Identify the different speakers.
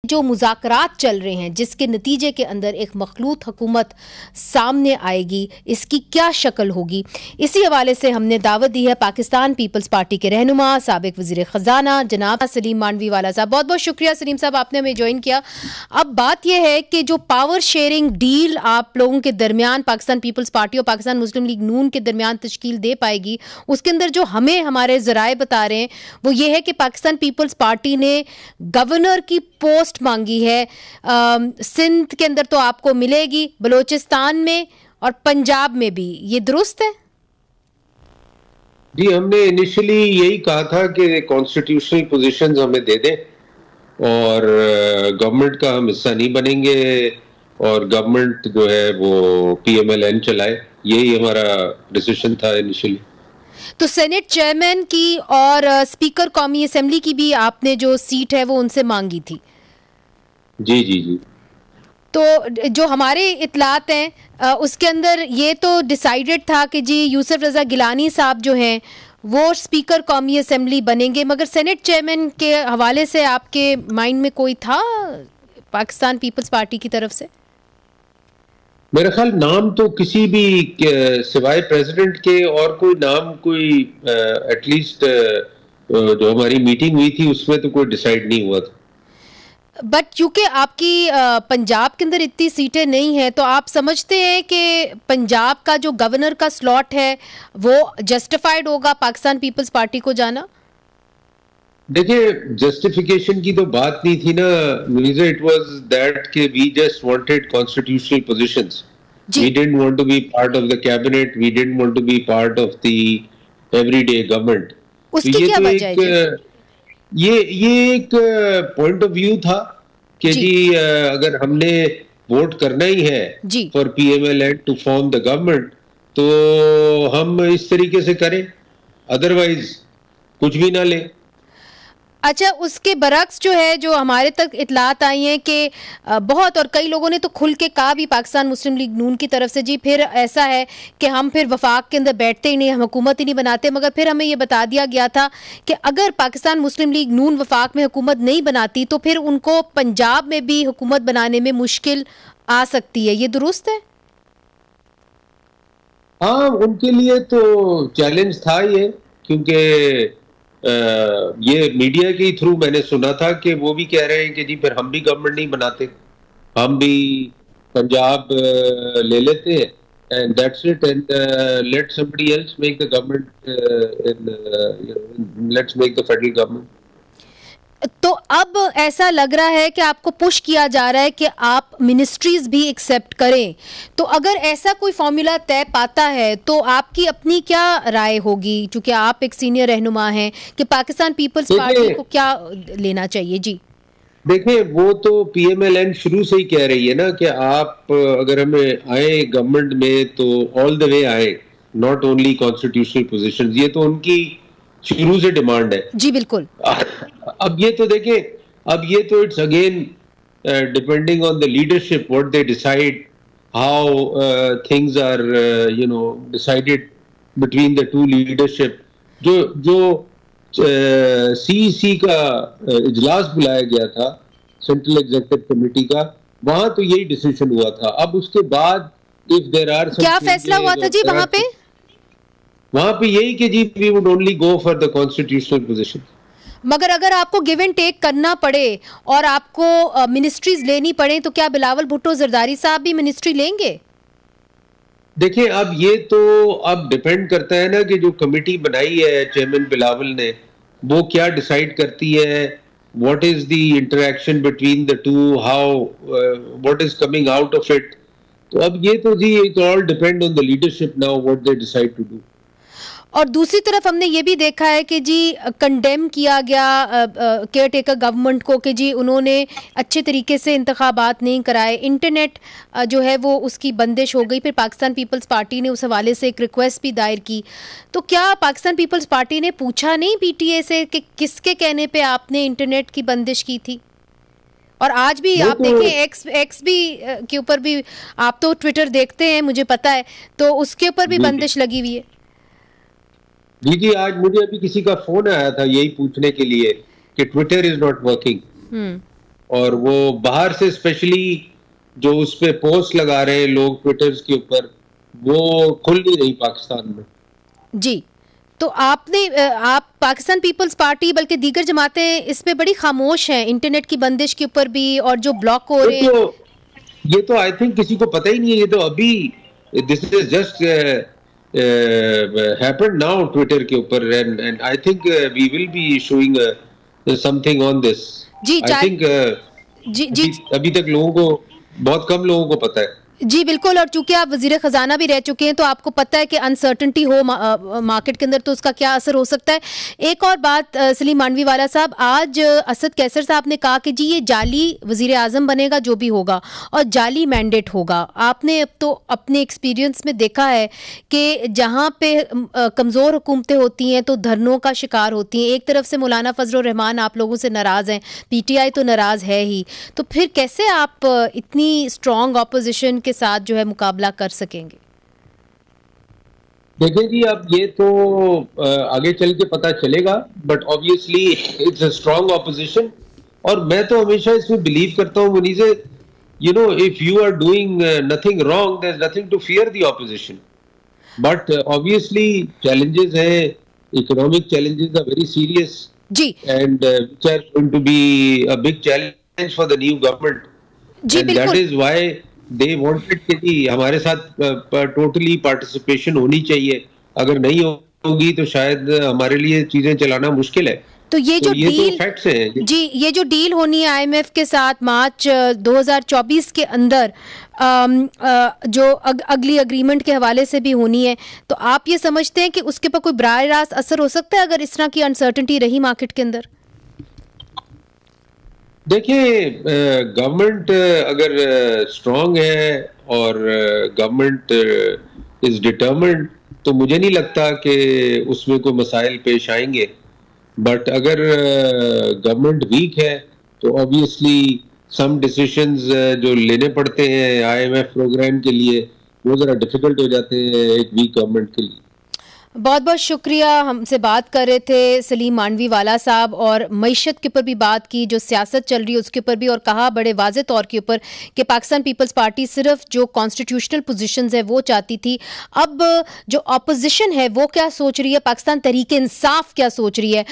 Speaker 1: जो मुज़ाकरात चल रहे हैं जिसके नतीजे के अंदर एक मखलूत हुकूमत सामने आएगी, इसकी क्या शक्ल होगी, इसी हवाले से हमने दावत दी है पाकिस्तान पीपल्स पार्टी के रहनुमा साबिक वज़ीर ख़ज़ाना जनाब सलीम मांडवी वाला साहब। बहुत बहुत शुक्रिया सलीम साहब, आपने हमें ज्वाइन किया। अब बात यह है कि जो पावर शेयरिंग डील आप लोगों के दरमियान पाकिस्तान पीपल्स पार्टी और पाकिस्तान मुस्लिम लीग नून के दरमियान तश्कील दे पाएगी, उसके अंदर जो हमें हमारे ज़राए बता रहे हैं वो ये है कि पाकिस्तान पीपल्स पार्टी ने गवर्नर की पोस्ट मांगी है। सिंध के अंदर तो आपको मिलेगी, बलोचिस्तान में और पंजाब में भी, ये दुरुस्त है?
Speaker 2: जी, हमने इनिशियली यही कहा था कि कॉन्स्टिट्यूशनल पोजीशंस हमें दे दें और गवर्नमेंट का हम हिस्सा नहीं बनेंगे और गवर्नमेंट जो है वो PMLN चलाए, यही हमारा डिसीजन था इनिशियली।
Speaker 1: तो सेनेट चेयरमैन की और स्पीकर कौमी असेंबली की भी आपने जो सीट है वो उनसे मांगी थी?
Speaker 2: जी जी जी।
Speaker 1: तो जो हमारे इतलात हैं उसके अंदर ये तो डिसाइडेड था कि जी यूसुफ रज़ा गिलानी साहब जो हैं वो स्पीकर कौमी असेंबली बनेंगे, मगर सेनेट चेयरमैन के हवाले से आपके माइंड में कोई था पाकिस्तान पीपल्स पार्टी की तरफ से?
Speaker 2: मेरा ख्याल नाम तो किसी भी सिवाय प्रेसिडेंट के और कोई नाम कोई एटलीस्ट जो हमारी मीटिंग हुई थी उसमें तो कोई डिसाइड नहीं हुआ था।
Speaker 1: बट क्योंकि आपकी पंजाब के अंदर इतनी सीटें नहीं हैं तो आप समझते हैं कि पंजाब का जो गवर्नर का स्लॉट है वो जस्टिफाइड होगा पाकिस्तान पीपल्स पार्टी को जाना?
Speaker 2: देखिए, जस्टिफिकेशन की तो बात नहीं थी ना मुनीज़ा, इट वाज दैट कि we just wanted constitutional positions, we didn't want to be part of the cabinet, we didn't want to be part of the everyday government.
Speaker 1: उसकी क्या वजह है?
Speaker 2: ये एक पॉइंट ऑफ व्यू था कि जी अगर हमने वोट करना ही है for PMLN to form the government तो हम इस तरीके से करें, अदरवाइज कुछ भी ना ले।
Speaker 1: अच्छा, उसके बरक्स जो है, जो हमारे तक इतलात आई हैं कि बहुत और कई लोगों ने तो खुल के कहा भी पाकिस्तान मुस्लिम लीग नून की तरफ से, जी फिर ऐसा है कि हम फिर वफाक के अंदर बैठते ही नहीं, हम हुकूमत ही नहीं बनाते, मगर फिर हमें ये बता दिया गया था कि अगर पाकिस्तान मुस्लिम लीग नून वफाक में हुकूमत नहीं बनाती तो फिर उनको पंजाब में भी हुकूमत बनाने में मुश्किल आ सकती है, ये दुरुस्त है?
Speaker 2: हाँ, उनके लिए तो चैलेंज था ये, क्योंकि ये मीडिया के थ्रू मैंने सुना था कि वो भी कह रहे हैं कि जी फिर हम भी गवर्नमेंट नहीं बनाते, हम भी पंजाब ले लेते हैं and that's it and let somebody else make the government let's make the federal government.
Speaker 1: तो अब ऐसा लग रहा है कि आपको पुश किया जा रहा है कि आप मिनिस्ट्रीज भी एक्सेप्ट करें, तो अगर ऐसा कोई फॉर्मूला तय पाता है तो आपकी अपनी क्या राय होगी, चूंकि आप एक सीनियर रहनुमा हैं, कि पाकिस्तान पीपल्स पार्टी को क्या लेना चाहिए? जी
Speaker 2: देखिए, वो तो PMLN शुरू से ही कह रही है ना कि आप अगर हमें आए गवर्नमेंट में तो ऑल द वे आए, नॉट ओनली कॉन्स्टिट्यूशनल पोजीशंस, ये तो उनकी शुरू से डिमांड है।
Speaker 1: जी बिल्कुल।
Speaker 2: अब ये तो देखिए, अब ये तो it's again depending on the leadership what they decide, how things are decided between the two leadership. जो CEC का इजलास बुलाया गया था सेंट्रल एग्जीक्यूटिव कमेटी का, वहां तो यही डिसीजन हुआ था। अब उसके बाद इफ देयर आर
Speaker 1: क्या फैसला हुआ था जी वहां पे?
Speaker 2: वहां पे यही कि जी we would only go for the constitutional position.
Speaker 1: मगर अगर आपको गिव एंड टेक करना पड़े और आपको मिनिस्ट्रीज लेनी पड़े तो क्या बिलावल भुट्टो जरदारी साहब भी मिनिस्ट्री लेंगे?
Speaker 2: देखिए, अब ये तो अब डिपेंड करता है ना कि जो कमेटी बनाई है चेयरमैन बिलावल ने, वो क्या डिसाइड करती है, what is the interaction between the two, how what is coming out of it. तो अब ये तो जी it all depend on the leadership now what they decide to do.
Speaker 1: और दूसरी तरफ हमने ये भी देखा है कि जी कंडेम किया गया केयर टेकर गवर्नमेंट को कि जी उन्होंने अच्छे तरीके से इंतखाबात नहीं कराए, इंटरनेट जो है वो उसकी बंदिश हो गई। फिर पाकिस्तान पीपल्स पार्टी ने उस हवाले से एक रिक्वेस्ट भी दायर की, तो क्या पाकिस्तान पीपल्स पार्टी ने पूछा नहीं PTA से कि किसके कहने पे आपने इंटरनेट की बंदिश की थी? और आज भी आप देखें एक्स भी के ऊपर भी, आप तो ट्विटर देखते हैं मुझे पता है, तो उसके ऊपर भी बंदिश लगी हुई है।
Speaker 2: जी, आज मुझे अभी किसी का फोन आया था यही पूछने के लिए कि ट्विटर इज नॉट वर्किंग। और वो बाहर से स्पेशली जो उस पे पोस्ट लगा रहे हैं लोग ट्विटर्स के ऊपर, वो खुल नहीं रही पाकिस्तान में।
Speaker 1: जी, तो आप पाकिस्तान पीपल्स पार्टी बल्कि दीगर जमातें इस पे बड़ी खामोश हैं, इंटरनेट की बंदिश के ऊपर भी, और जो ब्लॉक हो रहे हैं।
Speaker 2: ये तो आई थिंक किसी को पता ही नहीं है, ये तो अभी this is just happened now Twitter के ऊपर, and I think we will be issuing something on this.
Speaker 1: जी
Speaker 2: आई थिंक
Speaker 1: जी
Speaker 2: अभी तक लोगों को, बहुत कम लोगों को पता है।
Speaker 1: जी बिल्कुल, और चूंकि आप वजीर खजाना भी रह चुके हैं तो आपको पता है कि अनसर्टनिटी हो मार्केट के अंदर तो उसका क्या असर हो सकता है। एक और बात सलीम मांडवी वाला साहब, आज असद कैसर साहब ने कहा कि जी ये जाली वजीर आजम बनेगा जो भी होगा, और जाली मैंडेट होगा। आपने अब तो अपने एक्सपीरियंस में देखा है कि जहाँ पे कमज़ोर हुकूमतें होती हैं तो धरनों का शिकार होती हैं। एक तरफ से मौलाना फजल रहमान आप लोगों से नाराज़ हैं, PTI तो नाराज़ है ही, तो फिर कैसे आप इतनी स्ट्रॉन्ग ऑपोजिशन के साथ जो है मुकाबला कर सकेंगे?
Speaker 2: देखिए जी, अब ये तो आगे चल के पता चलेगा, but obviously it's a strong opposition. और मैं तो हमेशा इसमें बिलीव करता हूँ Muneeze, you know, if you are doing nothing wrong, there's nothing to fear the opposition. But obviously challenges हैं, economic challenges are very serious,
Speaker 1: ji
Speaker 2: and which are going to be a big challenge for the new government.
Speaker 1: Ji
Speaker 2: And that
Speaker 1: बिल्कुल।
Speaker 2: is why they wanted कि जी हमारे साथ totally participation होनी चाहिए। अगर नहीं होगी तो शायद हमारे लिए चीजें चलाना मुश्किल है।
Speaker 1: तो ये जो
Speaker 2: ये
Speaker 1: डील
Speaker 2: तो फैक्ट्स हैं।
Speaker 1: जी, ये जो डील होनी है IMF के साथ मार्च 2024 के अंदर, जो अगली अग्रीमेंट के हवाले से भी होनी है, तो आप ये समझते हैं कि उसके पर कोई बराह रास्त असर हो सकता है अगर इस तरह की अनसर्टेनिटी रही मार्केट के अंदर?
Speaker 2: देखिए, गवर्नमेंट अगर स्ट्रांग है और गवर्नमेंट इज डिटर्मिन्ड, तो मुझे नहीं लगता कि उसमें कोई मसाइल पेश आएंगे। बट अगर गवर्नमेंट वीक है तो ऑब्वियसली सम डिसीजंस जो लेने पड़ते हैं IMF प्रोग्राम के लिए, वो ज़रा डिफिकल्ट हो जाते हैं एक वीक गवर्नमेंट के लिए।
Speaker 1: बहुत बहुत शुक्रिया। हमसे बात कर रहे थे सलीम मांडवी वाला साहब, और मईशत के ऊपर भी बात की, जो सियासत चल रही है उसके ऊपर भी, और कहा बड़े वाज़े तौर के ऊपर कि पाकिस्तान पीपल्स पार्टी सिर्फ जो कॉन्स्टिट्यूशनल पोजीशंस है वो चाहती थी। अब जो अपोजिशन है वो क्या सोच रही है, पाकिस्तान तहरीक इंसाफ क्या सोच रही है,